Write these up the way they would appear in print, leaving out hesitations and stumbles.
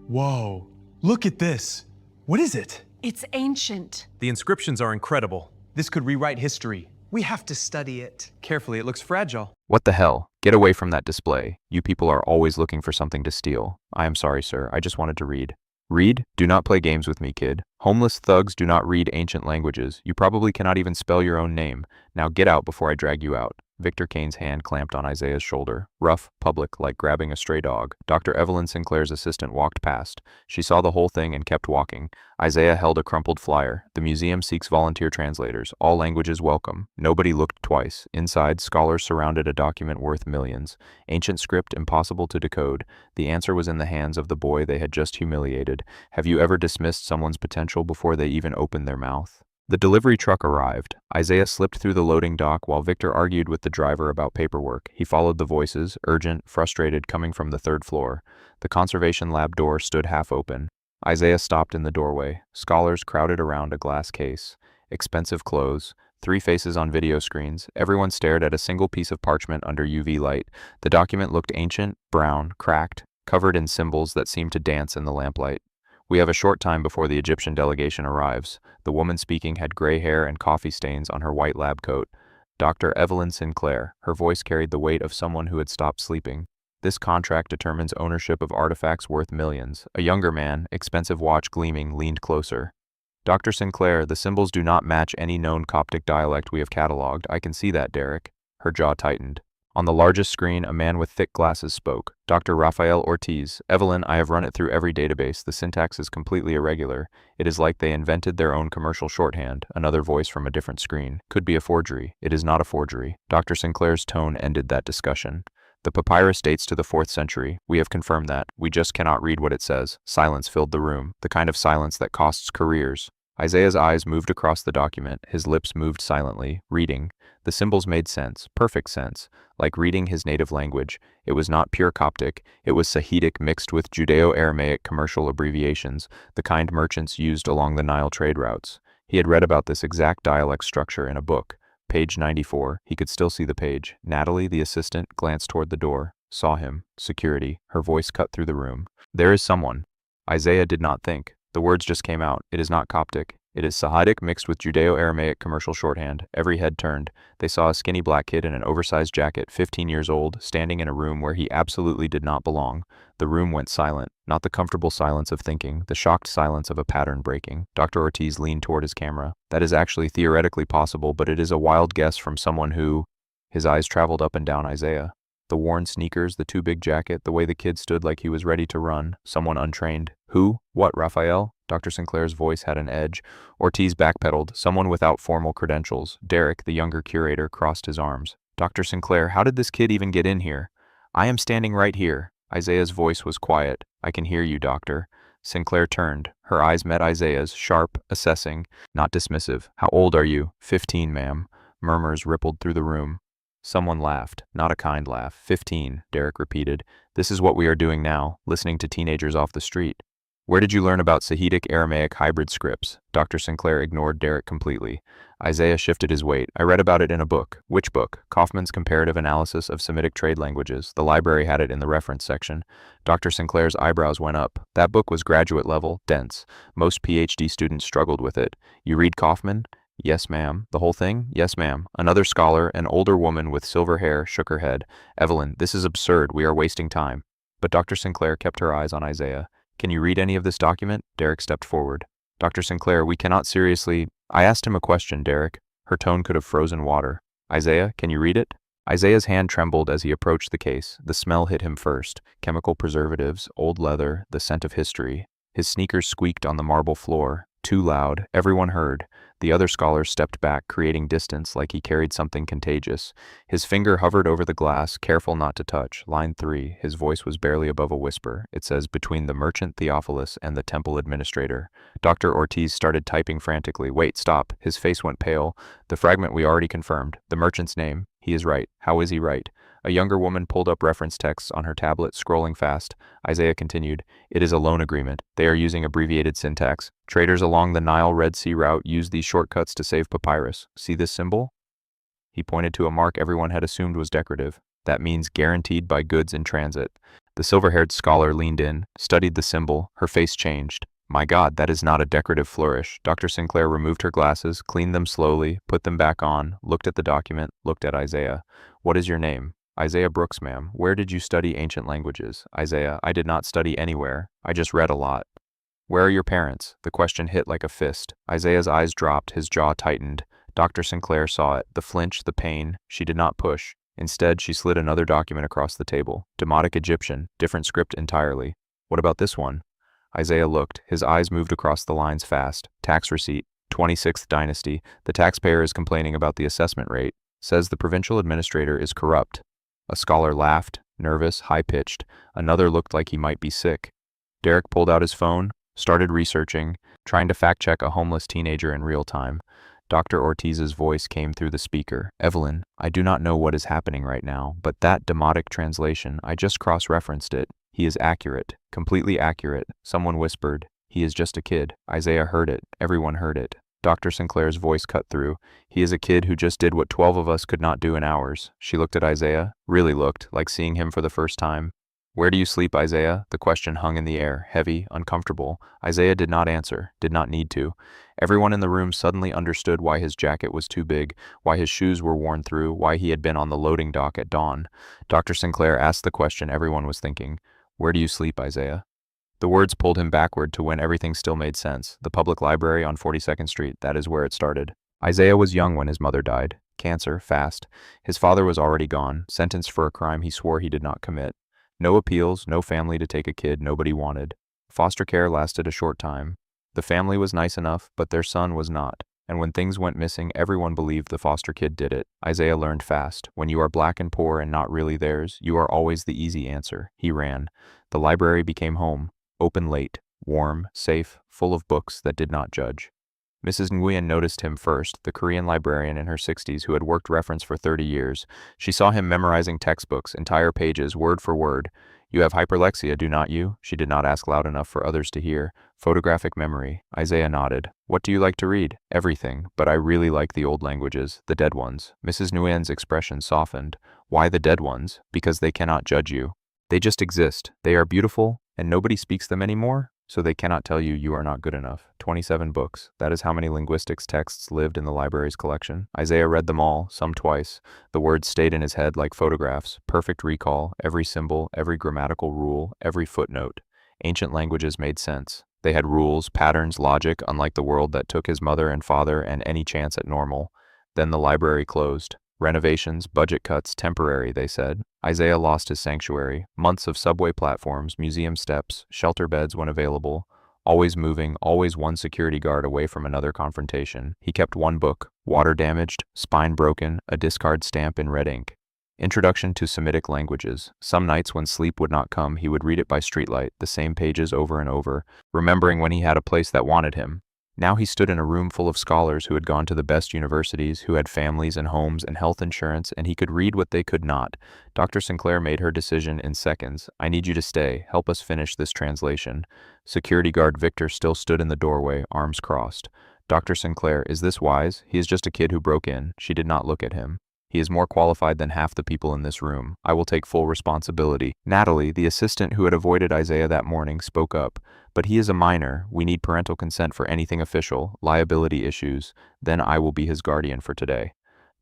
Whoa, look at this. What is it? It's ancient. The inscriptions are incredible. This could rewrite history. We have to study it. Carefully, it looks fragile. What the hell? Get away from that display. You people are always looking for something to steal. I am sorry, sir. I just wanted to read. Read? Do not play games with me, kid. Homeless thugs do not read ancient languages. You probably cannot even spell your own name. Now get out before I drag you out. Victor Kane's hand clamped on Isaiah's shoulder. Rough, public, like grabbing a stray dog. Dr. Evelyn Sinclair's assistant walked past. She saw the whole thing and kept walking. Isaiah held a crumpled flyer. The museum seeks volunteer translators. All languages welcome. Nobody looked twice. Inside, scholars surrounded a document worth millions. Ancient script impossible to decode. The answer was in the hands of the boy they had just humiliated. Have you ever dismissed someone's potential before they even opened their mouth? The delivery truck arrived. Isaiah slipped through the loading dock while Victor argued with the driver about paperwork. He followed the voices, urgent, frustrated, coming from the third floor. The conservation lab door stood half open. Isaiah stopped in the doorway. Scholars crowded around a glass case. Expensive clothes. 3 faces on video screens. Everyone stared at a single piece of parchment under UV light. The document looked ancient, brown, cracked, covered in symbols that seemed to dance in the lamplight. We have a short time before the Egyptian delegation arrives. The woman speaking had gray hair and coffee stains on her white lab coat. Dr. Evelyn Sinclair. Her voice carried the weight of someone who had stopped sleeping. This contract determines ownership of artifacts worth millions. A younger man, expensive watch gleaming, leaned closer. Dr. Sinclair, the symbols do not match any known Coptic dialect we have cataloged. I can see that, Derek. Her jaw tightened. On the largest screen, a man with thick glasses spoke. Dr. Rafael Ortiz. Evelyn, I have run it through every database. The syntax is completely irregular. It is like they invented their own commercial shorthand. Another voice from a different screen. Could be a forgery. It is not a forgery. Dr. Sinclair's tone ended that discussion. The papyrus dates to the 4th century. We have confirmed that. We just cannot read what it says. Silence filled the room. The kind of silence that costs careers. Isaiah's eyes moved across the document. His lips moved silently, reading. The symbols made sense, perfect sense, like reading his native language. It was not pure Coptic. It was Sahidic mixed with Judeo-Aramaic commercial abbreviations, the kind merchants used along the Nile trade routes. He had read about this exact dialect structure in a book. Page 94. He could still see the page. Natalie, the assistant, glanced toward the door. Saw him. Security. Her voice cut through the room. There is someone. Isaiah did not think. The words just came out. It is not Coptic. It is Sahidic mixed with Judeo-Aramaic commercial shorthand. Every head turned. They saw a skinny black kid in an oversized jacket, 15 years old, standing in a room where he absolutely did not belong. The room went silent. Not the comfortable silence of thinking, the shocked silence of a pattern breaking. Dr. Ortiz leaned toward his camera. That is actually theoretically possible, but it is a wild guess from someone who... His eyes traveled up and down Isaiah. The worn sneakers, the too big jacket, the way the kid stood like he was ready to run. Someone untrained. Who? What, Raphael? Dr. Sinclair's voice had an edge. Ortiz backpedaled. Someone without formal credentials. Derek, the younger curator, crossed his arms. Dr. Sinclair, how did this kid even get in here? I am standing right here. Isaiah's voice was quiet. I can hear you, doctor. Sinclair turned. Her eyes met Isaiah's, sharp, assessing, not dismissive. How old are you? 15, ma'am. Murmurs rippled through the room. Someone laughed. Not a kind laugh. 15, Derek repeated. This is what we are doing now, listening to teenagers off the street. Where did you learn about Sahidic Aramaic hybrid scripts? Dr. Sinclair ignored Derek completely. Isaiah shifted his weight. I read about it in a book. Which book? Kaufman's Comparative Analysis of Semitic Trade Languages. The library had it in the reference section. Dr. Sinclair's eyebrows went up. That book was graduate level, dense. Most PhD students struggled with it. You read Kaufman? Yes, ma'am. The whole thing? Yes, ma'am. Another scholar, an older woman with silver hair, shook her head. Evelyn, this is absurd. We are wasting time. But Dr. Sinclair kept her eyes on Isaiah. Can you read any of this document? Derek stepped forward. Dr. Sinclair, we cannot seriously... I asked him a question, Derek. Her tone could have frozen water. Isaiah, can you read it? Isaiah's hand trembled as he approached the case. The smell hit him first. Chemical preservatives, old leather, the scent of history. His sneakers squeaked on the marble floor. Too loud. Everyone heard. The other scholars stepped back, creating distance like he carried something contagious. His finger hovered over the glass, careful not to touch. Line 3. His voice was barely above a whisper. It says, between the merchant Theophilus and the temple administrator. Dr. Ortiz started typing frantically. Wait, stop. His face went pale. The fragment we already confirmed. The merchant's name. He is right. How is he right? A younger woman pulled up reference texts on her tablet, scrolling fast. Isaiah continued, it is a loan agreement. They are using abbreviated syntax. Traders along the Nile-Red Sea route use these shortcuts to save papyrus. See this symbol? He pointed to a mark everyone had assumed was decorative. That means guaranteed by goods in transit. The silver-haired scholar leaned in, studied the symbol, her face changed. My God, that is not a decorative flourish. Dr. Sinclair removed her glasses, cleaned them slowly, put them back on, looked at the document, looked at Isaiah. What is your name? Isaiah Brooks, ma'am. Where did you study ancient languages? Isaiah, I did not study anywhere. I just read a lot. Where are your parents? The question hit like a fist. Isaiah's eyes dropped, his jaw tightened. Dr. Sinclair saw it, the flinch, the pain. She did not push. Instead, she slid another document across the table. Demotic Egyptian, different script entirely. What about this one? Isaiah looked. His eyes moved across the lines fast. Tax receipt, 26th dynasty. The taxpayer is complaining about the assessment rate. Says the provincial administrator is corrupt. A scholar laughed, nervous, high-pitched. Another looked like he might be sick. Derek pulled out his phone, started researching, trying to fact-check a homeless teenager in real time. Dr. Ortiz's voice came through the speaker. Evelyn, I do not know what is happening right now, but that demotic translation, I just cross-referenced it. He is accurate, completely accurate. Someone whispered, he is just a kid. Isaiah heard it. Everyone heard it. Dr. Sinclair's voice cut through. He is a kid who just did what 12 of us could not do in hours. She looked at Isaiah, really looked, like seeing him for the first time. Where do you sleep, Isaiah? The question hung in the air, heavy, uncomfortable. Isaiah did not answer, did not need to. Everyone in the room suddenly understood why his jacket was too big, why his shoes were worn through, why he had been on the loading dock at dawn. Dr. Sinclair asked the question everyone was thinking. Where do you sleep, Isaiah? The words pulled him backward to when everything still made sense. The public library on 42nd Street, that is where it started. Isaiah was young when his mother died. Cancer, fast. His father was already gone, sentenced for a crime he swore he did not commit. No appeals, no family to take a kid nobody wanted. Foster care lasted a short time. The family was nice enough, but their son was not. And when things went missing, everyone believed the foster kid did it. Isaiah learned fast. When you are black and poor and not really theirs, you are always the easy answer. He ran. The library became home. Open late, warm, safe, full of books that did not judge. Mrs. Nguyen noticed him first, the Korean librarian in her 60s who had worked reference for 30 years. She saw him memorizing textbooks, entire pages, word for word. You have hyperlexia, do not you? She did not ask loud enough for others to hear. Photographic memory. Isaiah nodded. What do you like to read? Everything, but I really like the old languages, the dead ones. Mrs. Nguyen's expression softened. Why the dead ones? Because they cannot judge you. They just exist. They are beautiful, and nobody speaks them anymore, so they cannot tell you you are not good enough. 27 books. That is how many linguistics texts lived in the library's collection. Isaiah read them all, some twice. The words stayed in his head like photographs. Perfect recall, every symbol, every grammatical rule, every footnote. Ancient languages made sense. They had rules, patterns, logic, unlike the world that took his mother and father and any chance at normal. Then the library closed. Renovations, budget cuts, temporary, they said. Isaiah lost his sanctuary. Months of subway platforms, museum steps, shelter beds when available. Always moving, always one security guard away from another confrontation. He kept one book, water damaged, spine broken, a discard stamp in red ink. Introduction to Semitic Languages. Some nights when sleep would not come, he would read it by streetlight, the same pages over and over, remembering when he had a place that wanted him. Now he stood in a room full of scholars who had gone to the best universities, who had families and homes and health insurance, and he could read what they could not. Dr. Sinclair made her decision in seconds. I need you to stay. Help us finish this translation. Security guard Victor still stood in the doorway, arms crossed. Dr. Sinclair, is this wise? He is just a kid who broke in. She did not look at him. He is more qualified than half the people in this room. I will take full responsibility. Natalie, the assistant who had avoided Isaiah that morning, spoke up. But he is a minor. We need parental consent for anything official, liability issues. Then I will be his guardian for today.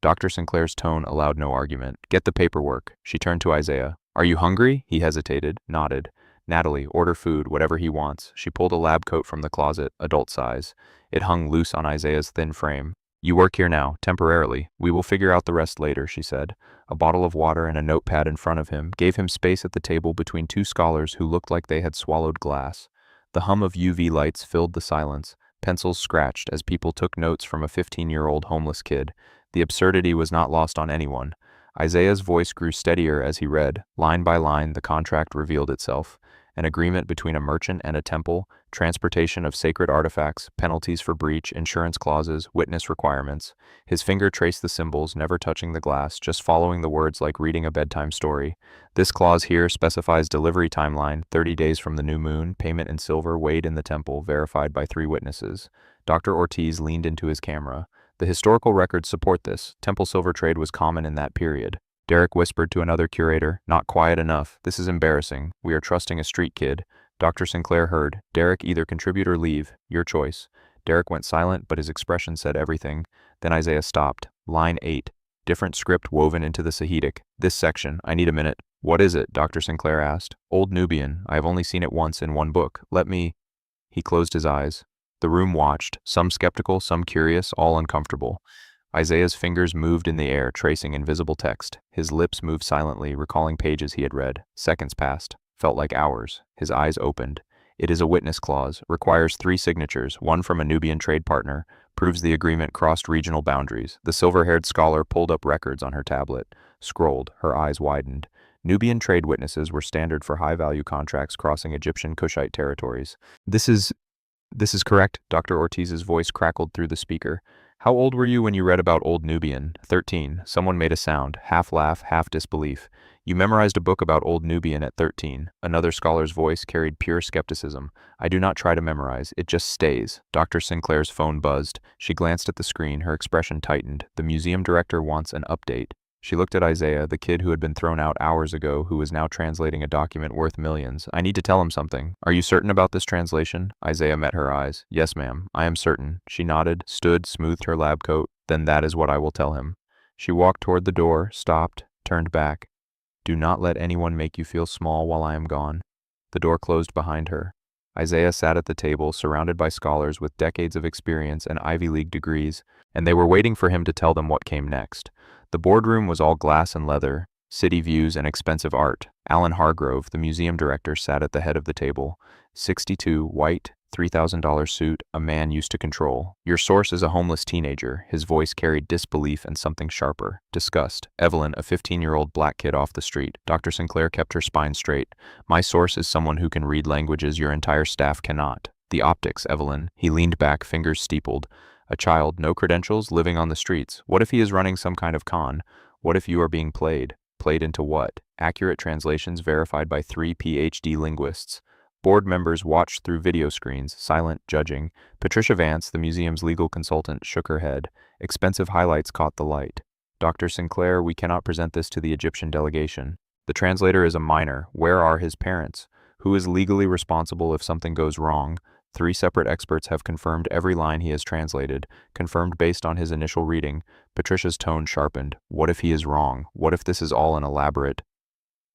Dr. Sinclair's tone allowed no argument. Get the paperwork. She turned to Isaiah. Are you hungry? He hesitated, nodded. Natalie, order food, whatever he wants. She pulled a lab coat from the closet, adult size. It hung loose on Isaiah's thin frame. You work here now, temporarily. We will figure out the rest later, she said. A bottle of water and a notepad in front of him gave him space at the table between two scholars who looked like they had swallowed glass. The hum of UV lights filled the silence. Pencils scratched as people took notes from a 15-year-old homeless kid. The absurdity was not lost on anyone. Isaiah's voice grew steadier as he read. Line by line, the contract revealed itself. An agreement between a merchant and a temple, transportation of sacred artifacts, penalties for breach, insurance clauses, witness requirements. His finger traced the symbols, never touching the glass, just following the words like reading a bedtime story. This clause here specifies delivery timeline, 30 days from the new moon, payment in silver weighed in the temple, verified by 3 witnesses. Dr. Ortiz leaned into his camera. The historical records support this. Temple silver trade was common in that period. Derek whispered to another curator, "Not quiet enough. This is embarrassing. We are trusting a street kid." Dr. Sinclair heard, "Derek, either contribute or leave. Your choice." Derek went silent, but his expression said everything. Then Isaiah stopped. Line 8. Different script woven into the Sahidic. "This section. I need a minute." "What is it?" Dr. Sinclair asked. "Old Nubian. I have only seen it once in one book. Let me—" He closed his eyes. The room watched, some skeptical, some curious, all uncomfortable. Isaiah's fingers moved in the air, tracing invisible text. His lips moved silently, recalling pages he had read. Seconds passed. Felt like hours. His eyes opened. "It is a witness clause. Requires 3 signatures, one from a Nubian trade partner. Proves the agreement crossed regional boundaries." The silver-haired scholar pulled up records on her tablet. Scrolled. Her eyes widened. Nubian trade witnesses were standard for high-value contracts crossing Egyptian Kushite territories. This is correct." Dr. Ortiz's voice crackled through the speaker. "How old were you when you read about Old Nubian?" 13. Someone made a sound, half laugh, half disbelief. "You memorized a book about Old Nubian at 13. Another scholar's voice carried pure skepticism. "I do not try to memorize. It just stays." Dr. Sinclair's phone buzzed. She glanced at the screen, her expression tightened. "The museum director wants an update." She looked at Isaiah, the kid who had been thrown out hours ago, who was now translating a document worth millions. "I need to tell him something. Are you certain about this translation?" Isaiah met her eyes. "Yes, ma'am. I am certain." She nodded, stood, smoothed her lab coat. "Then that is what I will tell him." She walked toward the door, stopped, turned back. "Do not let anyone make you feel small while I am gone." The door closed behind her. Isaiah sat at the table, surrounded by scholars with decades of experience and Ivy League degrees, and they were waiting for him to tell them what came next. The boardroom was all glass and leather, city views and expensive art. Alan Hargrove, the museum director, sat at the head of the table. 62, white, $3,000 suit, a man used to control. "Your source is a homeless teenager." His voice carried disbelief and something sharper. Disgust. "Evelyn, a 15-year-old black kid off the street." Dr. Sinclair kept her spine straight. "My source is someone who can read languages your entire staff cannot." "The optics, Evelyn." He leaned back, fingers steepled. "A child, no credentials, living on the streets. What if he is running some kind of con? What if you are being played? Played into what?" Accurate translations verified by 3 PhD linguists. Board members watched through video screens, silent, judging. Patricia Vance, the museum's legal consultant, shook her head. Expensive highlights caught the light. "Dr. Sinclair, we cannot present this to the Egyptian delegation. The translator is a minor. Where are his parents? Who is legally responsible if something goes wrong?" 3 separate experts have confirmed every line he has translated, confirmed based on his initial reading. Patricia's tone sharpened. "What if he is wrong? What if this is all an elaborate—"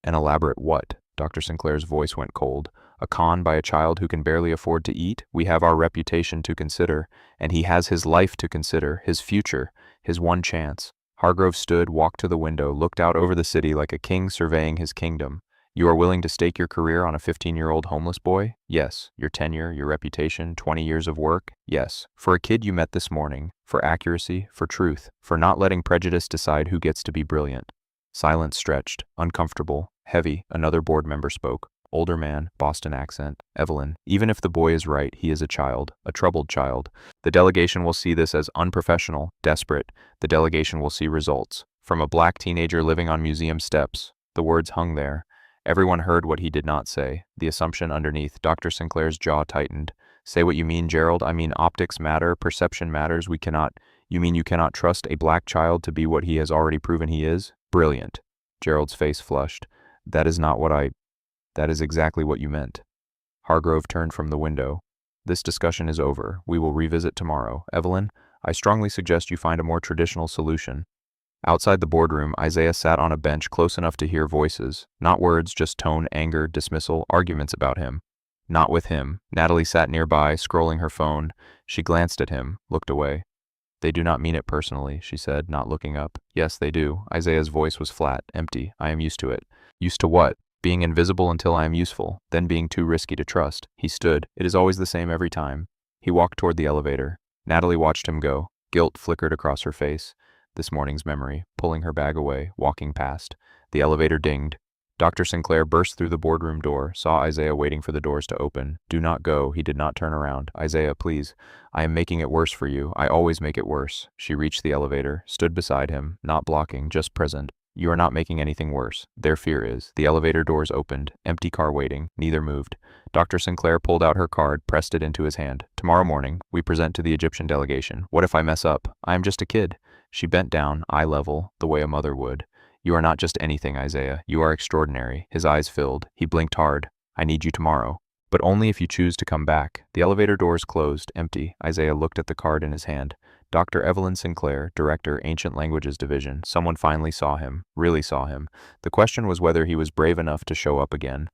"An elaborate what?" Dr. Sinclair's voice went cold. "A con by a child who can barely afford to eat? We have our reputation to consider, and he has his life to consider, his future, his one chance." Hargrove stood, walked to the window, looked out over the city like a king surveying his kingdom. "You are willing to stake your career on a 15-year-old homeless boy?" "Yes." "Your tenure, your reputation, 20 years of work?" "Yes." "For a kid you met this morning, for accuracy, for truth, for not letting prejudice decide who gets to be brilliant." Silence stretched, uncomfortable, heavy. Another board member spoke. Older man, Boston accent. "Evelyn, even if the boy is right, he is a child, a troubled child. The delegation will see this as unprofessional, desperate. The delegation will see results. From a black teenager living on museum steps." The words hung there. Everyone heard what he did not say. The assumption underneath. Dr. Sinclair's jaw tightened. "Say what you mean, Gerald. I mean optics matter, perception matters. We cannot— You mean you cannot trust a black child to be what he has already proven he is?" "Brilliant." Gerald's face flushed. That is exactly what you meant." Hargrove turned from the window. "This discussion is over. We will revisit tomorrow. Evelyn, I strongly suggest you find a more traditional solution." Outside the boardroom, Isaiah sat on a bench close enough to hear voices. Not words, just tone, anger, dismissal, arguments about him. "Not with him." Natalie sat nearby, scrolling her phone. She glanced at him, looked away. "They do not mean it personally," she said, not looking up. "Yes, they do." Isaiah's voice was flat, empty. "I am used to it." "Used to what?" "Being invisible until I am useful, then being too risky to trust." He stood. "It is always the same every time." He walked toward the elevator. Natalie watched him go. Guilt flickered across her face. This morning's memory, pulling her bag away, walking past. The elevator dinged. Dr. Sinclair burst through the boardroom door, saw Isaiah waiting for the doors to open. "Do not go." He did not turn around. "Isaiah, please. I am making it worse for you. I always make it worse." She reached the elevator, stood beside him, not blocking, just present. "You are not making anything worse. Their fear is." The elevator doors opened. Empty car waiting. Neither moved. Dr. Sinclair pulled out her card, pressed it into his hand. "Tomorrow morning, we present to the Egyptian delegation. What if I mess up? I am just a kid." She bent down, eye level, the way a mother would. You are not just anything, Isaiah. You are extraordinary. His eyes filled. He blinked hard. I need you tomorrow. But only if you choose to come back. The elevator doors closed, empty. Isaiah looked at the card in his hand. Dr. Evelyn Sinclair, Director, Ancient Languages Division. Someone finally saw him. Really saw him. The question was whether he was brave enough to show up again.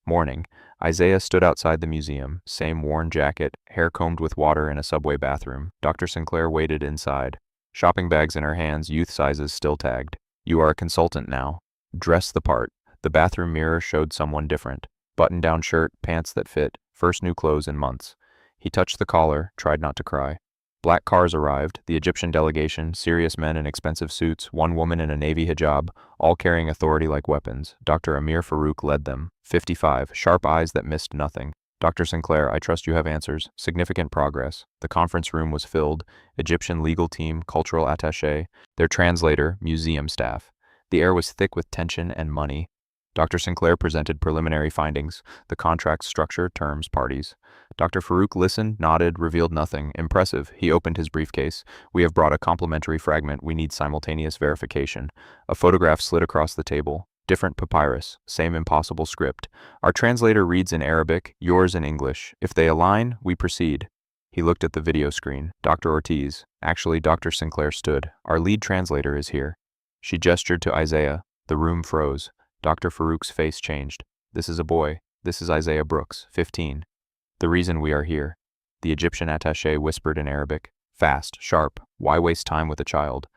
Morning. Isaiah stood outside the museum. Same worn jacket, hair combed with water in a subway bathroom. Dr. Sinclair waited inside. Shopping bags in her hands, youth sizes still tagged. You are a consultant now. Dress the part. The bathroom mirror showed someone different. Button-down shirt, pants that fit, first new clothes in months. He touched the collar, tried not to cry. Black cars arrived, the Egyptian delegation, serious men in expensive suits, one woman in a navy hijab, all carrying authority like weapons. Dr. Amir Farouk led them. 55, sharp eyes that missed nothing. Dr. Sinclair, I trust you have answers. Significant progress. The conference room was filled. Egyptian legal team, cultural attaché, their translator, museum staff. The air was thick with tension and money. Dr. Sinclair presented preliminary findings, the contract structure, terms, parties. Dr. Farouk listened, nodded, revealed nothing. Impressive. He opened his briefcase. We have brought a complimentary fragment. We need simultaneous verification. A photograph slid across the table. Different papyrus. Same impossible script. Our translator reads in Arabic, yours in English. If they align, we proceed. He looked at the video screen. Dr. Ortiz. Actually, Dr. Sinclair stood. Our lead translator is here. She gestured to Isaiah. The room froze. Dr. Farouk's face changed. This is a boy. This is Isaiah Brooks, 15. The reason we are here. The Egyptian attaché whispered in Arabic. Fast, sharp. Why waste time with a child?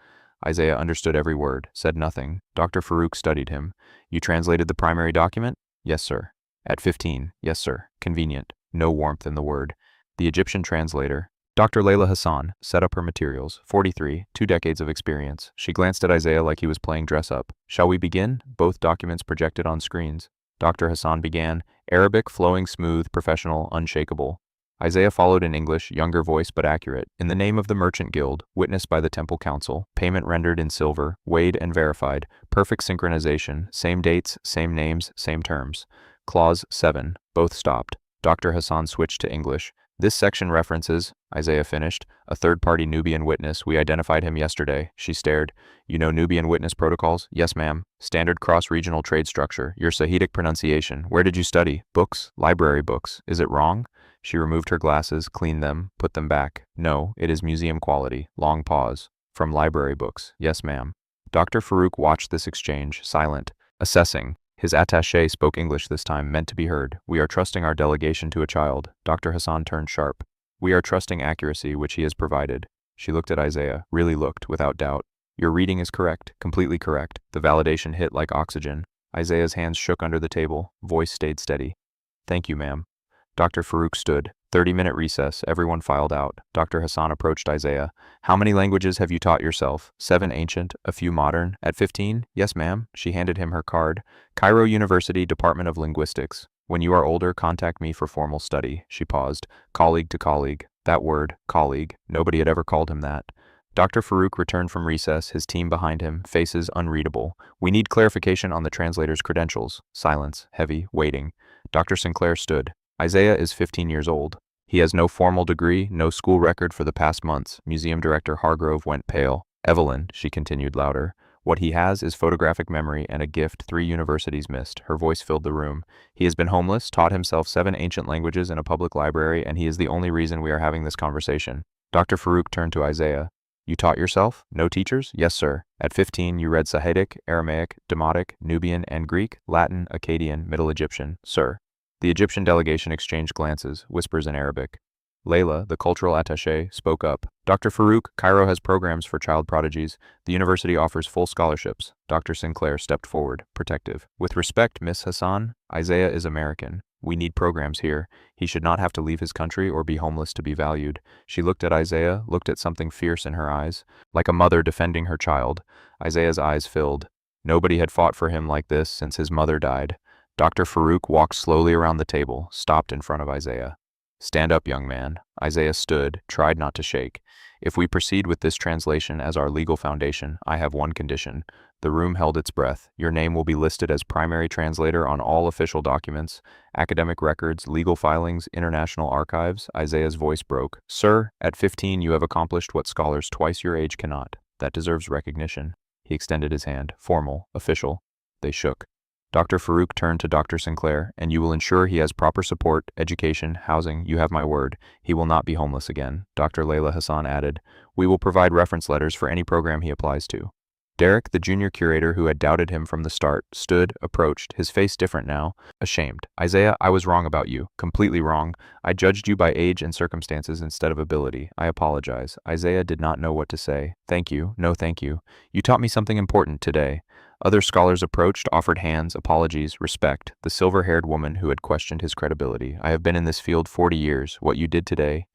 Isaiah understood every word, said nothing. Dr. Farouk studied him. You translated the primary document? Yes, sir. At 15. Yes, sir. Convenient. No warmth in the word. The Egyptian translator. Dr. Layla Hassan set up her materials, 43, 2 decades of experience. She glanced at Isaiah like he was playing dress-up. Shall we begin? Both documents projected on screens. Dr. Hassan began, Arabic, flowing, smooth, professional, unshakable. Isaiah followed in English, younger voice but accurate. In the name of the Merchant Guild, witnessed by the Temple Council, payment rendered in silver, weighed and verified, perfect synchronization, same dates, same names, same terms. Clause 7. Both stopped. Dr. Hassan switched to English. This section references, Isaiah finished, a third-party Nubian witness. We identified him yesterday. She stared. You know Nubian witness protocols? Yes, ma'am. Standard cross-regional trade structure. Your Sahidic pronunciation. Where did you study? Books? Library books. Is it wrong? She removed her glasses, cleaned them, put them back. No, it is museum quality. Long pause. From library books. Yes, ma'am. Dr. Farouk watched this exchange, silent, assessing. His attaché spoke English this time, meant to be heard. We are trusting our delegation to a child. Dr. Hassan turned sharp. We are trusting accuracy, which he has provided. She looked at Isaiah, really looked, without doubt. Your reading is correct, completely correct. The validation hit like oxygen. Isaiah's hands shook under the table. Voice stayed steady. Thank you, ma'am. Dr. Farouk stood. 30-minute recess. Everyone filed out. Dr. Hassan approached Isaiah. How many languages have you taught yourself? 7 ancient, a few modern. At 15? Yes, ma'am. She handed him her card. Cairo University, Department of Linguistics. When you are older, contact me for formal study. She paused. Colleague to colleague. That word, colleague. Nobody had ever called him that. Dr. Farouk returned from recess, his team behind him, faces unreadable. We need clarification on the translator's credentials. Silence, heavy, waiting. Dr. Sinclair stood. Isaiah is 15 years old. He has no formal degree, no school record for the past months. Museum Director Hargrove went pale. Evelyn, she continued louder. What he has is photographic memory and a gift 3 universities missed. Her voice filled the room. He has been homeless, taught himself 7 ancient languages in a public library, and he is the only reason we are having this conversation. Dr. Farouk turned to Isaiah. You taught yourself? No teachers? Yes, sir. At 15, you read Sahidic, Aramaic, Demotic, Nubian, and Greek, Latin, Akkadian, Middle Egyptian, sir. The Egyptian delegation exchanged glances, whispers in Arabic. Layla, the cultural attaché, spoke up. Dr. Farouk, Cairo has programs for child prodigies. The university offers full scholarships. Dr. Sinclair stepped forward, protective. With respect, Miss Hassan, Isaiah is American. We need programs here. He should not have to leave his country or be homeless to be valued. She looked at Isaiah, looked at something fierce in her eyes, like a mother defending her child. Isaiah's eyes filled. Nobody had fought for him like this since his mother died. Dr. Farouk walked slowly around the table, stopped in front of Isaiah. Stand up, young man. Isaiah stood, tried not to shake. If we proceed with this translation as our legal foundation, I have one condition. The room held its breath. Your name will be listed as primary translator on all official documents, academic records, legal filings, international archives. Isaiah's voice broke. Sir, at 15 you have accomplished what scholars twice your age cannot. That deserves recognition. He extended his hand. Formal, official. They shook. Dr. Farouk turned to Dr. Sinclair, and you will ensure he has proper support, education, housing, you have my word. He will not be homeless again. Dr. Layla Hassan added, we will provide reference letters for any program he applies to. Derek, the junior curator who had doubted him from the start, stood, approached, his face different now, ashamed. Isaiah, I was wrong about you, completely wrong. I judged you by age and circumstances instead of ability. I apologize. Isaiah did not know what to say. Thank you, no thank you. You taught me something important today. Other scholars approached, offered hands, apologies, respect. The silver-haired woman who had questioned his credibility. I have been in this field 40 years. What you did today?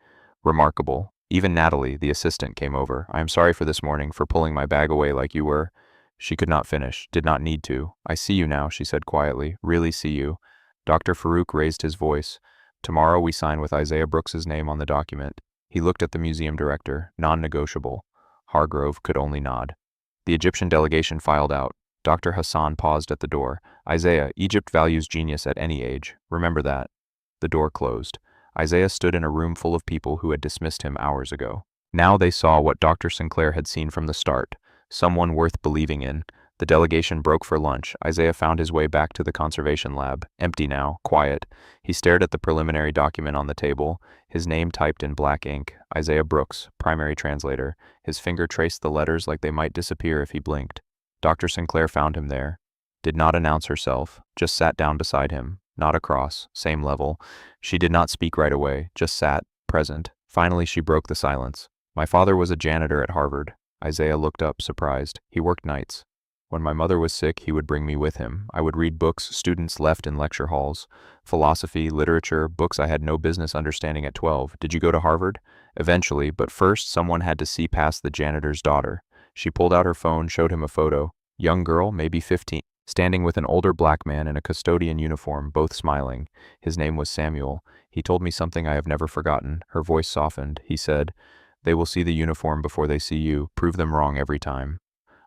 Remarkable. Even Natalie, the assistant, came over. I am sorry for this morning, for pulling my bag away like you were. She could not finish, did not need to. I see you now, she said quietly. Really see you. Dr. Farouk raised his voice. Tomorrow we sign with Isaiah Brooks's name on the document. He looked at the museum director. Non-negotiable. Hargrove could only nod. The Egyptian delegation filed out. Dr. Hassan paused at the door. Isaiah, Egypt values genius at any age. Remember that. The door closed. Isaiah stood in a room full of people who had dismissed him hours ago. Now they saw what Dr. Sinclair had seen from the start. Someone worth believing in. The delegation broke for lunch. Isaiah found his way back to the conservation lab. Empty now, quiet. He stared at the preliminary document on the table, his name typed in black ink. Isaiah Brooks, primary translator. His finger traced the letters like they might disappear if he blinked. Dr. Sinclair found him there. Did not announce herself, just sat down beside him. Not across, same level. She did not speak right away, just sat, present. Finally she broke the silence. My father was a janitor at Harvard. Isaiah looked up, surprised. He worked nights. When my mother was sick, he would bring me with him. I would read books students left in lecture halls. Philosophy, literature, books I had no business understanding at 12. Did you go to Harvard? Eventually, but first someone had to see past the janitor's daughter. She pulled out her phone, showed him a photo. Young girl, maybe 15, standing with an older black man in a custodian uniform, both smiling. His name was Samuel. He told me something I have never forgotten. Her voice softened. He said, they will see the uniform before they see you. Prove them wrong every time.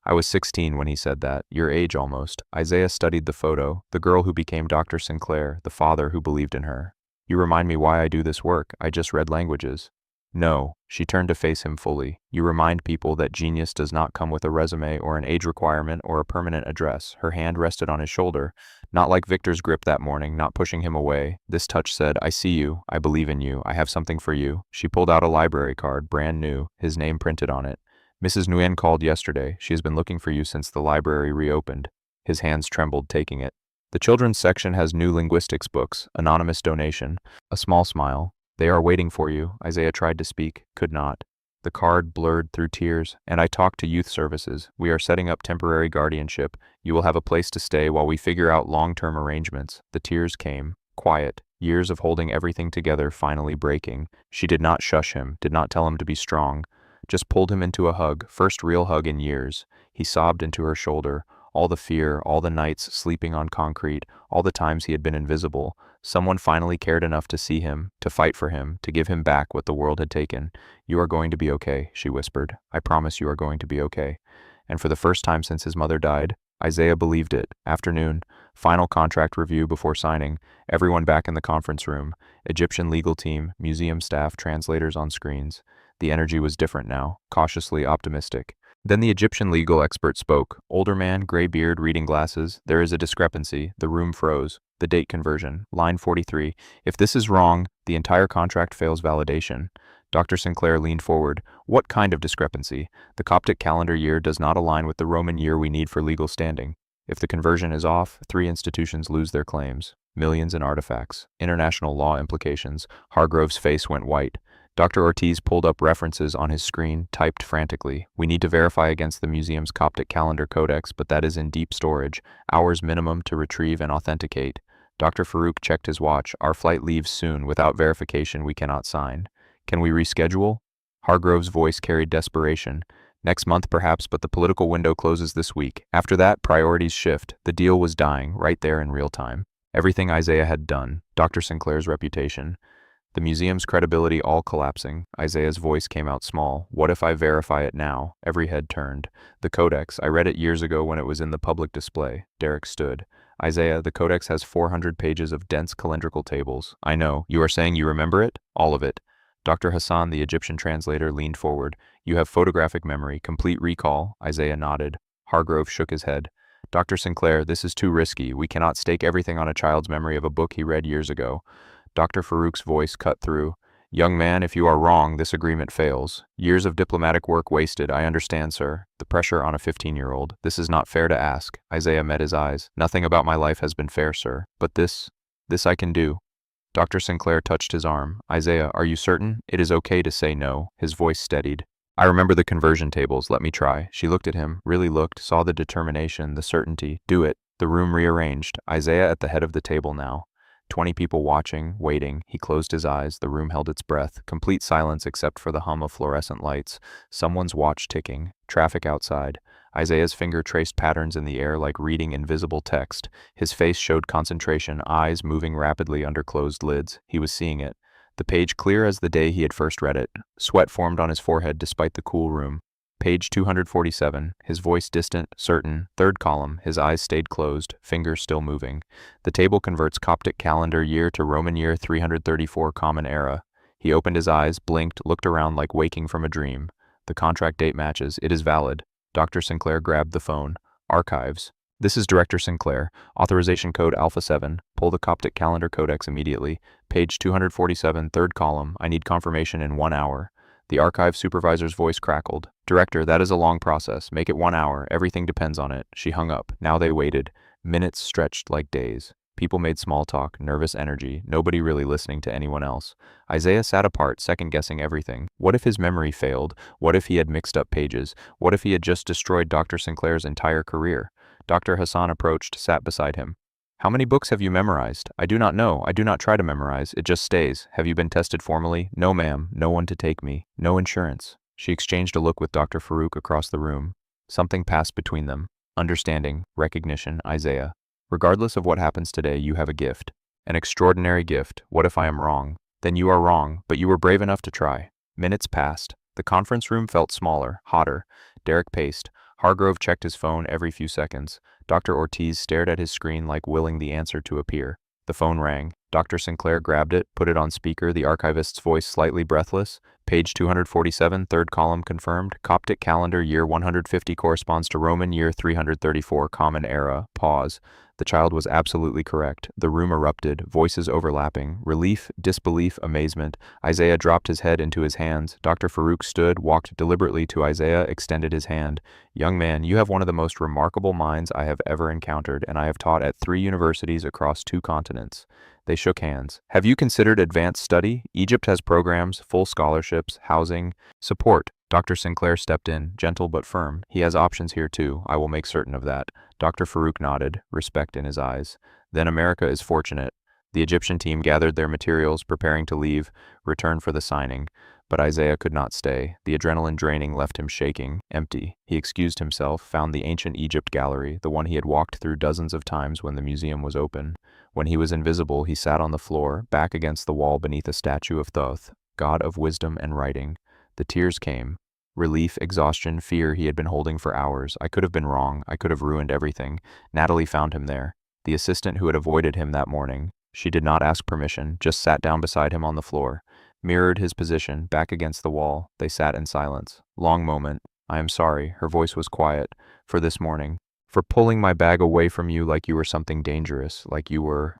I was 16 when he said that, your age almost. Isaiah studied the photo, the girl who became Dr. Sinclair, the father who believed in her. You remind me why I do this work. I just read languages. No, she turned to face him fully. You remind people that genius does not come with a resume or an age requirement or a permanent address. Her hand rested on his shoulder, not like Victor's grip that morning, not pushing him away. This touch said, I see you, I believe in you, I have something for you. She pulled out a library card, brand new, his name printed on it. Mrs. Nguyen called yesterday. She has been looking for you since the library reopened. His hands trembled, taking it. The children's section has new linguistics books, anonymous donation. A small smile. They are waiting for you. Isaiah tried to speak, could not. The card blurred through tears. And I talked to youth services. We are setting up temporary guardianship. You will have a place to stay while we figure out long-term arrangements. The tears came. Quiet. Years of holding everything together finally breaking. She did not shush him, did not tell him to be strong. Just pulled him into a hug, first real hug in years. He sobbed into her shoulder. All the fear, all the nights sleeping on concrete, all the times he had been invisible. Someone finally cared enough to see him, to fight for him, to give him back what the world had taken. You are going to be okay, she whispered. I promise you are going to be okay. And for the first time since his mother died, Isaiah believed it. Afternoon, final contract review before signing, everyone back in the conference room, Egyptian legal team, museum staff, translators on screens. The energy was different now, cautiously optimistic. Then the Egyptian legal expert spoke. Older man, gray beard, reading glasses. There is a discrepancy. The room froze. The date conversion. Line 43. If this is wrong, the entire contract fails validation. Dr. Sinclair leaned forward. What kind of discrepancy? The Coptic calendar year does not align with the Roman year we need for legal standing. If the conversion is off, 3 institutions lose their claims. Millions in artifacts. International law implications. Hargrove's face went white. Dr. Ortiz pulled up references on his screen, typed frantically. We need to verify against the museum's Coptic calendar codex, but that is in deep storage. Hours minimum to retrieve and authenticate. Dr. Farouk checked his watch. Our flight leaves soon. Without verification, we cannot sign. Can we reschedule? Hargrove's voice carried desperation. Next month perhaps, but the political window closes this week. After that, priorities shift. The deal was dying, right there in real time. Everything Isaiah had done. Dr. Sinclair's reputation. The museum's credibility all collapsing. Isaiah's voice came out small. What if I verify it now? Every head turned. The codex. I read it years ago when it was in the public display. Derek stood. Isaiah, the codex has 400 pages of dense calendrical tables. I know. You are saying you remember it? All of it. Dr. Hassan, the Egyptian translator, leaned forward. You have photographic memory, complete recall. Isaiah nodded. Hargrove shook his head. Dr. Sinclair, this is too risky. We cannot stake everything on a child's memory of a book he read years ago. Dr. Farouk's voice cut through. Young man, if you are wrong, this agreement fails. Years of diplomatic work wasted, I understand, sir. The pressure on a 15-year-old. This is not fair to ask. Isaiah met his eyes. Nothing about my life has been fair, sir. But this I can do. Dr. Sinclair touched his arm. Isaiah, are you certain? It is okay to say no. His voice steadied. I remember the conversion tables. Let me try. She looked at him, really looked, saw the determination, the certainty. Do it. The room rearranged. Isaiah at the head of the table now. 20 people watching, waiting. He closed his eyes. The room held its breath. Complete silence except for the hum of fluorescent lights. Someone's watch ticking. Traffic outside. Isaiah's finger traced patterns in the air like reading invisible text. His face showed concentration, eyes moving rapidly under closed lids. He was seeing it. The page clear as the day he had first read it. Sweat formed on his forehead despite the cool room. Page 247, his voice distant, certain, third column, his eyes stayed closed, fingers still moving. The table converts Coptic calendar year to Roman year 334 Common Era. He opened his eyes, blinked, looked around like waking from a dream. The contract date matches, it is valid. Dr. Sinclair grabbed the phone. Archives. This is Director Sinclair. Authorization code Alpha 7. Pull the Coptic calendar codex immediately. Page 247, third column. I need confirmation in 1 hour. The archive supervisor's voice crackled. Director, that is a long process. Make it 1 hour. Everything depends on it. She hung up. Now they waited. Minutes stretched like days. People made small talk, nervous energy, nobody really listening to anyone else. Isaiah sat apart, second-guessing everything. What if his memory failed? What if he had mixed up pages? What if he had just destroyed Dr. Sinclair's entire career? Dr. Hassan approached, sat beside him. How many books have you memorized? I do not know. I do not try to memorize. It just stays. Have you been tested formally? No, ma'am. No one to take me. No insurance. She exchanged a look with Dr. Farouk across the room. Something passed between them. Understanding, recognition, Isaiah. Regardless of what happens today, you have a gift. An extraordinary gift. What if I am wrong? Then you are wrong, but you were brave enough to try. Minutes passed. The conference room felt smaller, hotter. Derek paced. Hargrove checked his phone every few seconds. Dr. Ortiz stared at his screen like willing the answer to appear. The phone rang. Dr. Sinclair grabbed it, put it on speaker, the archivist's voice slightly breathless. Page 247, third column confirmed. Coptic calendar year 150 corresponds to Roman year 334 Common Era. Pause. The child was absolutely correct. The room erupted, voices overlapping. Relief, disbelief, amazement. Isaiah dropped his head into his hands. Dr. Farouk stood, walked deliberately to Isaiah, extended his hand. Young man, you have one of the most remarkable minds I have ever encountered, and I have taught at 3 universities across 2 continents. They shook hands. Have you considered advanced study? Egypt has programs, full scholarships, housing, support. Dr. Sinclair stepped in, gentle but firm. He has options here too. I will make certain of that. Dr. Farouk nodded, respect in his eyes. Then America is fortunate. The Egyptian team gathered their materials, preparing to leave, return for the signing. But Isaiah could not stay. The adrenaline draining left him shaking, empty. He excused himself, found the ancient Egypt gallery, the one he had walked through dozens of times when the museum was open. When he was invisible, he sat on the floor, back against the wall beneath a statue of Thoth, god of wisdom and writing. The tears came. Relief, exhaustion, fear he had been holding for hours. I could have been wrong. I could have ruined everything. Natalie found him there. The assistant who had avoided him that morning. She did not ask permission, just sat down beside him on the floor. Mirrored his position, back against the wall. They sat in silence. Long moment. I am sorry, her voice was quiet, for this morning. For pulling my bag away from you like you were something dangerous, like you were...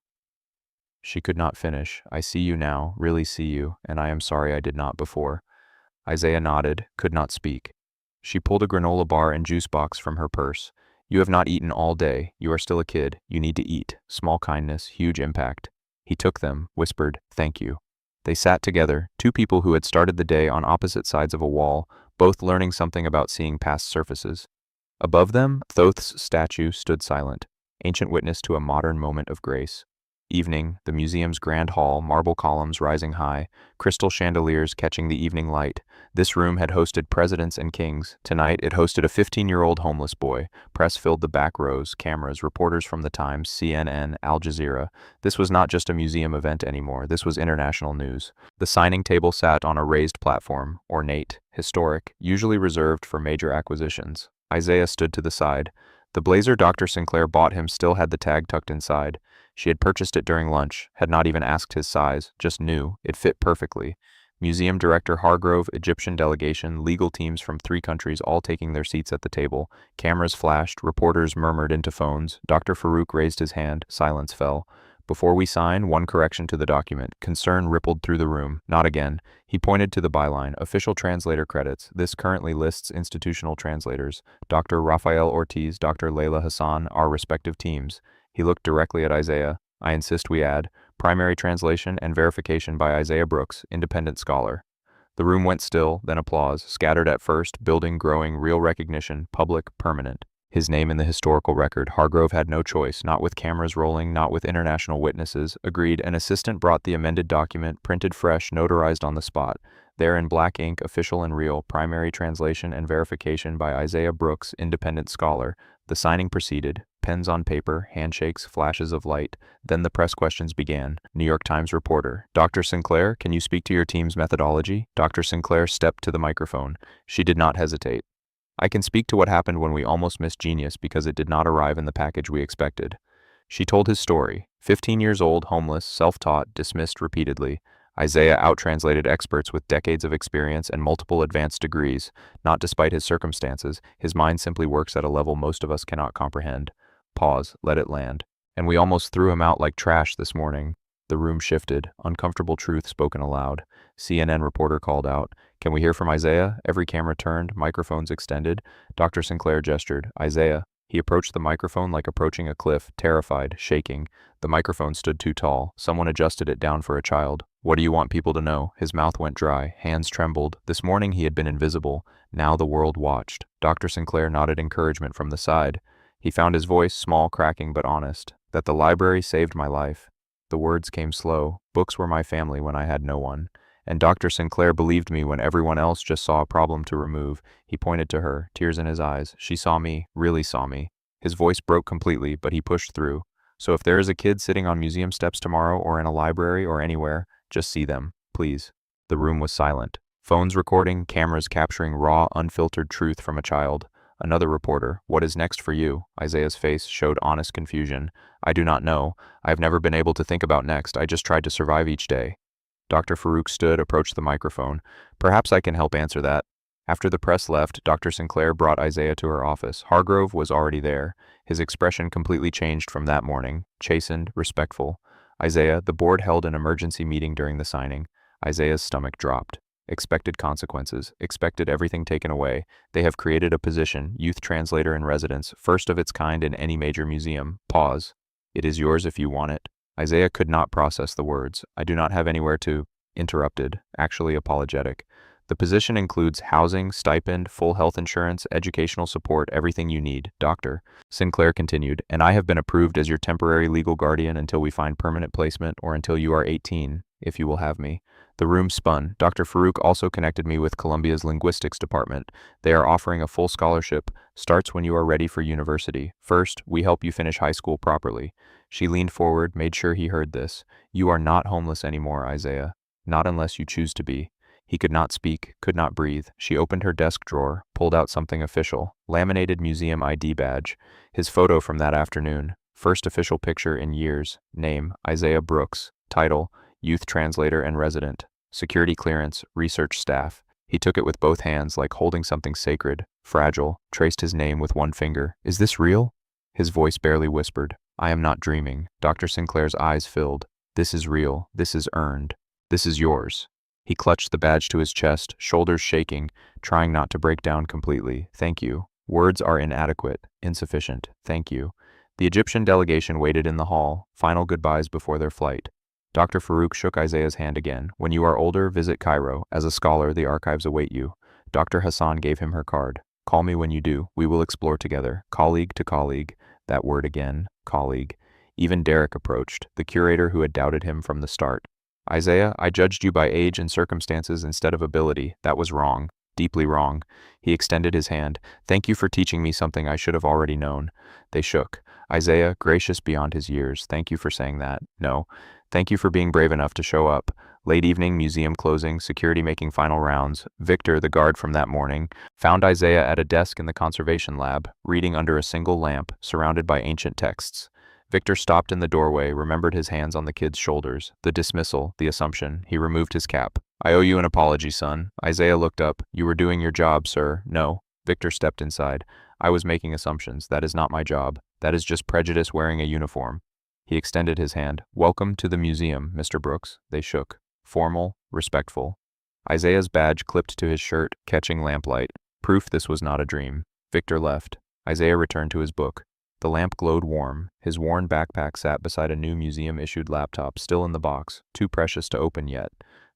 She could not finish. I see you now, really see you, and I am sorry I did not before. Isaiah nodded, could not speak. She pulled a granola bar and juice box from her purse. You have not eaten all day. You are still a kid. You need to eat. Small kindness, huge impact. He took them, whispered, thank you. They sat together, 2 people who had started the day on opposite sides of a wall, both learning something about seeing past surfaces. Above them, Thoth's statue stood silent, ancient witness to a modern moment of grace. Evening, the museum's grand hall, marble columns rising high, crystal chandeliers catching the evening light. This room had hosted presidents and kings. Tonight, it hosted a 15-year-old homeless boy. Press filled the back rows, cameras, reporters from the Times, CNN, Al Jazeera. This was not just a museum event anymore. This was international news. The signing table sat on a raised platform, ornate, historic, usually reserved for major acquisitions. Isaiah stood to the side. The blazer Dr. Sinclair bought him still had the tag tucked inside. She had purchased it during lunch, had not even asked his size, just knew. It fit perfectly. Museum Director Hargrove, Egyptian delegation, legal teams from 3 countries all taking their seats at the table. Cameras flashed, reporters murmured into phones. Dr. Farouk raised his hand, silence fell. Before we sign, one correction to the document. Concern rippled through the room. Not again. He pointed to the byline. Official translator credits. This currently lists institutional translators. Dr. Rafael Ortiz, Dr. Leila Hassan, our respective teams. He looked directly at Isaiah. I insist we add primary translation and verification by Isaiah Brooks, independent scholar. The room went still, then applause, scattered at first, building, growing, real recognition, public, permanent. His name in the historical record. Hargrove had no choice, not with cameras rolling, not with international witnesses. Agreed. An assistant brought the amended document, printed fresh, notarized on the spot. There in black ink, official and real, primary translation and verification by Isaiah Brooks, independent scholar. The signing proceeded. Pens on paper, handshakes, flashes of light. Then the press questions began. New York Times reporter. Dr. Sinclair, can you speak to your team's methodology? Dr. Sinclair stepped to the microphone. She did not hesitate. I can speak to what happened when we almost missed genius because it did not arrive in the package we expected. She told his story. 15 years old, homeless, self-taught, dismissed repeatedly. Isaiah out-translated experts with decades of experience and multiple advanced degrees. Not despite his circumstances, his mind simply works at a level most of us cannot comprehend. Pause, let it land. And we almost threw him out like trash this morning. The room shifted, uncomfortable truth spoken aloud. CNN reporter called out, "Can we hear from Isaiah?" Every camera turned, microphones extended. Dr. Sinclair gestured. Isaiah. He approached the microphone like approaching a cliff, terrified, shaking. The microphone stood too tall. Someone adjusted it down for a child. What do you want people to know? His mouth went dry, hands trembled. This morning he had been invisible. Now the world watched. Dr. Sinclair nodded encouragement from the side. He found his voice, small, cracking, but honest. That the library saved my life. The words came slow. Books were my family when I had no one. And Dr. Sinclair believed me when everyone else just saw a problem to remove. He pointed to her, tears in his eyes. She saw me, really saw me. His voice broke completely, but he pushed through. So if there is a kid sitting on museum steps tomorrow or in a library or anywhere, just see them, please. The room was silent. Phones recording, cameras capturing raw, unfiltered truth from a child. Another reporter. What is next for you? Isaiah's face showed honest confusion. I do not know. I have never been able to think about next. I just tried to survive each day. Dr. Farouk stood, approached the microphone. Perhaps I can help answer that. After the press left, Dr. Sinclair brought Isaiah to her office. Hargrove was already there. His expression completely changed from that morning. Chastened, respectful. Isaiah, the board held an emergency meeting during the signing. Isaiah's stomach dropped. Expected consequences, expected everything taken away. They have created a position, youth translator in residence, first of its kind in any major museum. Pause. It is yours if you want it. Isaiah could not process the words. I do not have anywhere to. Interrupted, actually apologetic. The position includes housing, stipend, full health insurance, educational support, everything you need, doctor. Sinclair continued, and I have been approved as your temporary legal guardian until we find permanent placement or until you are 18, if you will have me. The room spun. Dr. Farouk also connected me with Columbia's linguistics department. They are offering a full scholarship. Starts when you are ready for university. First, we help you finish high school properly. She leaned forward, made sure he heard this. You are not homeless anymore, Isaiah. Not unless you choose to be. He could not speak, could not breathe. She opened her desk drawer, pulled out something official. Laminated museum ID badge. His photo from that afternoon. First official picture in years. Name, Isaiah Brooks. Title, Youth Translator and Resident. Security clearance, research staff. He took it with both hands like holding something sacred, fragile, traced his name with one finger. Is this real? His voice barely whispered. I am not dreaming. Dr. Sinclair's eyes filled. This is real. This is earned. This is yours. He clutched the badge to his chest, shoulders shaking, trying not to break down completely. Thank you. Words are inadequate, insufficient. Thank you. The Egyptian delegation waited in the hall, final goodbyes before their flight. Dr. Farouk shook Isaiah's hand again. When you are older, visit Cairo. As a scholar, the archives await you. Dr. Hassan gave him her card. Call me when you do. We will explore together. Colleague to colleague. That word again. Colleague. Even Derek approached, the curator who had doubted him from the start. Isaiah, I judged you by age and circumstances instead of ability. That was wrong. Deeply wrong. He extended his hand. Thank you for teaching me something I should have already known. They shook. Isaiah, gracious beyond his years. Thank you for saying that. No. Thank you for being brave enough to show up. Late evening, museum closing, security making final rounds. Victor, the guard from that morning, found Isaiah at a desk in the conservation lab, reading under a single lamp, surrounded by ancient texts. Victor stopped in the doorway, remembered his hands on the kid's shoulders, the dismissal, the assumption. He removed his cap. I owe you an apology, son. Isaiah looked up. You were doing your job, sir. No. Victor stepped inside. I was making assumptions. That is not my job. That is just prejudice wearing a uniform. He extended his hand. Welcome to the museum, Mr. Brooks. They shook. Formal, respectful. Isaiah's badge clipped to his shirt, catching lamplight. Proof this was not a dream. Victor left. Isaiah returned to his book. The lamp glowed warm. His worn backpack sat beside a new museum-issued laptop, still in the box, too precious to open yet.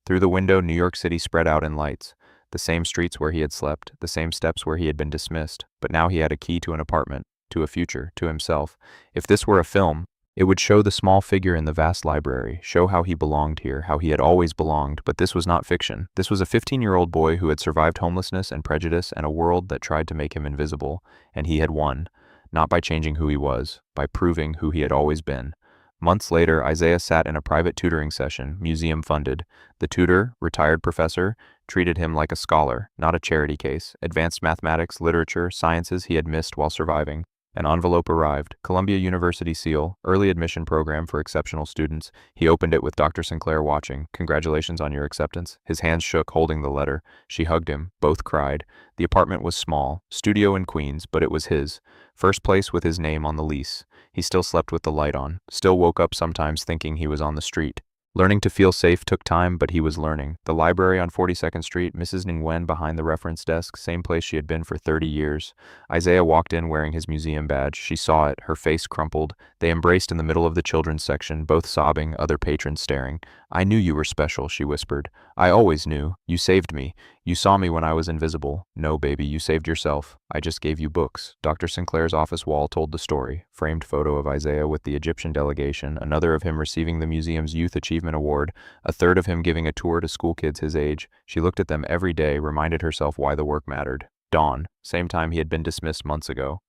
Through the window, New York City spread out in lights. The same streets where he had slept, the same steps where he had been dismissed, but now he had a key to an apartment, to a future, to himself. If this were a film, it would show the small figure in the vast library, show how he belonged here, how he had always belonged, but this was not fiction. This was a 15-year-old boy who had survived homelessness and prejudice and a world that tried to make him invisible, and he had won, not by changing who he was, by proving who he had always been. Months later, Isaiah sat in a private tutoring session, museum-funded. The tutor, retired professor, treated him like a scholar, not a charity case. Advanced mathematics, literature, sciences he had missed while surviving. An envelope arrived. Columbia University seal, early admission program for exceptional students. He opened it with Dr. Sinclair watching. Congratulations on your acceptance. His hands shook, holding the letter. She hugged him. Both cried. The apartment was small, studio in Queens, but it was his. First place with his name on the lease. He still slept with the light on, still woke up sometimes thinking he was on the street. Learning to feel safe took time, but he was learning. The library on 42nd Street, Mrs. Nguyen behind the reference desk, same place she had been for 30 years. Isaiah walked in wearing his museum badge. She saw it, her face crumpled. They embraced in the middle of the children's section, both sobbing, other patrons staring. I knew you were special, she whispered. I always knew. You saved me. You saw me when I was invisible. No, baby, you saved yourself. I just gave you books. Dr. Sinclair's office wall told the story. Framed photo of Isaiah with the Egyptian delegation, another of him receiving the museum's Youth Achievement Award, a third of him giving a tour to school kids his age. She looked at them every day, reminded herself why the work mattered. Dawn, same time he had been dismissed months ago.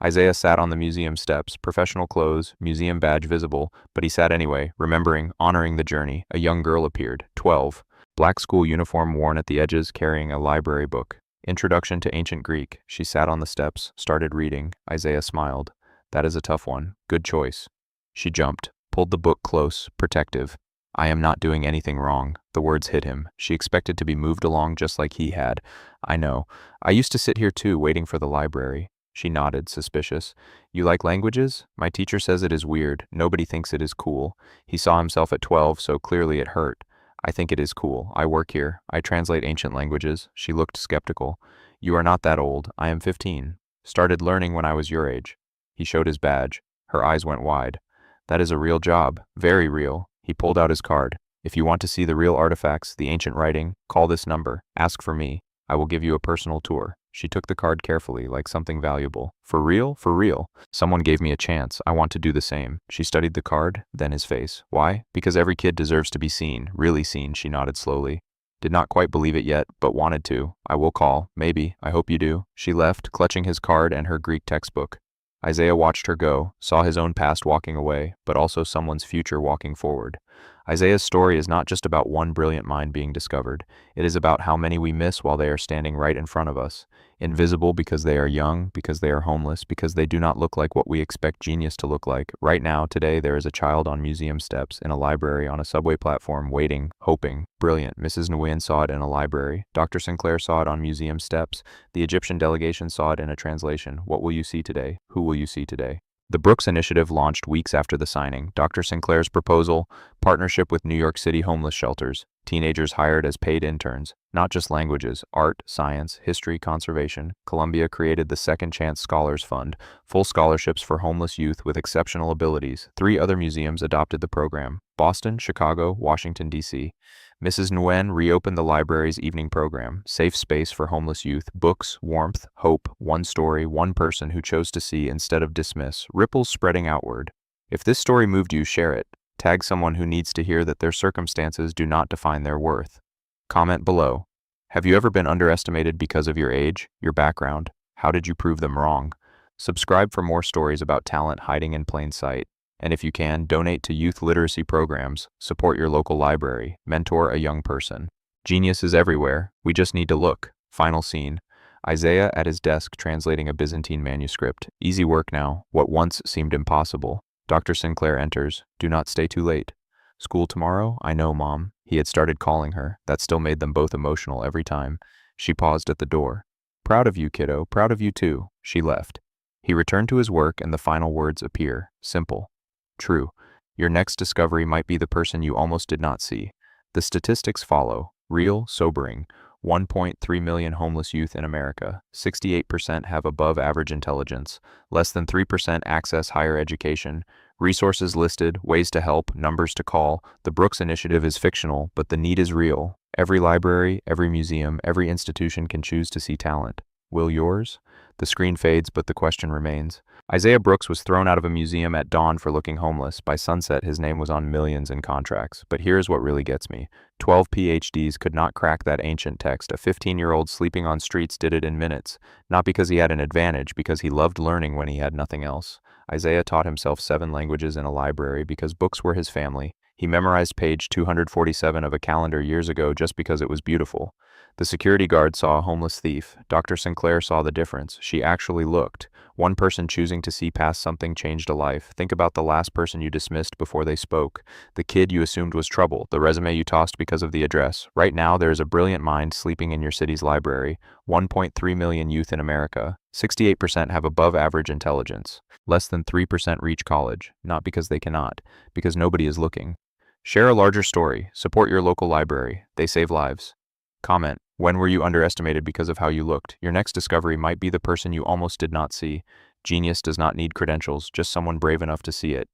Isaiah sat on the museum steps, professional clothes, museum badge visible, but he sat anyway, remembering, honoring the journey. A young girl appeared, 12. Black school uniform worn at the edges, carrying a library book. Introduction to Ancient Greek. She sat on the steps, started reading. Isaiah smiled. That is a tough one. Good choice. She jumped, pulled the book close, protective. I am not doing anything wrong. The words hit him. She expected to be moved along just like he had. I know. I used to sit here too, waiting for the library. She nodded, suspicious. You like languages? My teacher says it is weird. Nobody thinks it is cool. He saw himself at 12, so clearly it hurt. I think it is cool. I work here. I translate ancient languages. She looked skeptical. You are not that old. I am 15. Started learning when I was your age. He showed his badge. Her eyes went wide. That is a real job. Very real. He pulled out his card. If you want to see the real artifacts, the ancient writing, call this number. Ask for me. I will give you a personal tour. She took the card carefully, like something valuable. For real? For real. Someone gave me a chance. I want to do the same. She studied the card, then his face. Why? Because every kid deserves to be seen. Really seen, she nodded slowly. Did not quite believe it yet, but wanted to. I will call. Maybe. I hope you do. She left, clutching his card and her Greek textbook. Isaiah watched her go, saw his own past walking away, but also someone's future walking forward. Isaiah's story is not just about one brilliant mind being discovered. It is about how many we miss while they are standing right in front of us. Invisible because they are young, because they are homeless, because they do not look like what we expect genius to look like. Right now, today, there is a child on museum steps, in a library, on a subway platform, waiting, hoping. Brilliant. Mrs. Nguyen saw it in a library. Dr. Sinclair saw it on museum steps. The Egyptian delegation saw it in a translation. What will you see today? Who will you see today? The Brooks Initiative launched weeks after the signing. Dr. Sinclair's proposal, partnership with New York City homeless shelters, teenagers hired as paid interns, not just languages, art, science, history, conservation. Columbia created the Second Chance Scholars Fund, full scholarships for homeless youth with exceptional abilities. 3 other museums adopted the program: Boston, Chicago, Washington, D.C. Mrs. Nguyen reopened the library's evening program, safe space for homeless youth, books, warmth, hope, one story, one person who chose to see instead of dismiss, ripples spreading outward. If this story moved you, share it. Tag someone who needs to hear that their circumstances do not define their worth. Comment below. Have you ever been underestimated because of your age, your background? How did you prove them wrong? Subscribe for more stories about talent hiding in plain sight. And if you can, donate to youth literacy programs, support your local library, mentor a young person. Genius is everywhere. We just need to look. Final scene. Isaiah at his desk translating a Byzantine manuscript. Easy work now. What once seemed impossible. Dr. Sinclair enters. Do not stay too late. School tomorrow? I know, Mom. He had started calling her. That still made them both emotional every time. She paused at the door. Proud of you, kiddo. Proud of you too. She left. He returned to his work and the final words appear. Simple. True. Your next discovery might be the person you almost did not see. The statistics follow. Real, sobering. 1.3 million homeless youth in America. 68% have above average intelligence. Less than 3% access higher education. Resources listed, ways to help, numbers to call. The Brooks Initiative is fictional, but the need is real. Every library, every museum, every institution can choose to see talent. Will yours? The screen fades, but the question remains. Isaiah Brooks was thrown out of a museum at dawn for looking homeless. By sunset, his name was on millions in contracts. But here's what really gets me. 12 PhDs could not crack that ancient text. A 15-year-old sleeping on streets did it in minutes. Not because he had an advantage, because he loved learning when he had nothing else. Isaiah taught himself 7 languages in a library because books were his family. He memorized page 247 of a calendar years ago just because it was beautiful. The security guard saw a homeless thief. Dr. Sinclair saw the difference. She actually looked. One person choosing to see past something changed a life. Think about the last person you dismissed before they spoke. The kid you assumed was trouble. The resume you tossed because of the address. Right now, there is a brilliant mind sleeping in your city's library. 1.3 million youth in America. 68% have above average intelligence. Less than 3% reach college. Not because they cannot, because nobody is looking. Share a larger story. Support your local library. They save lives. Comment. When were you underestimated because of how you looked? Your next discovery might be the person you almost did not see. Genius does not need credentials, just someone brave enough to see it.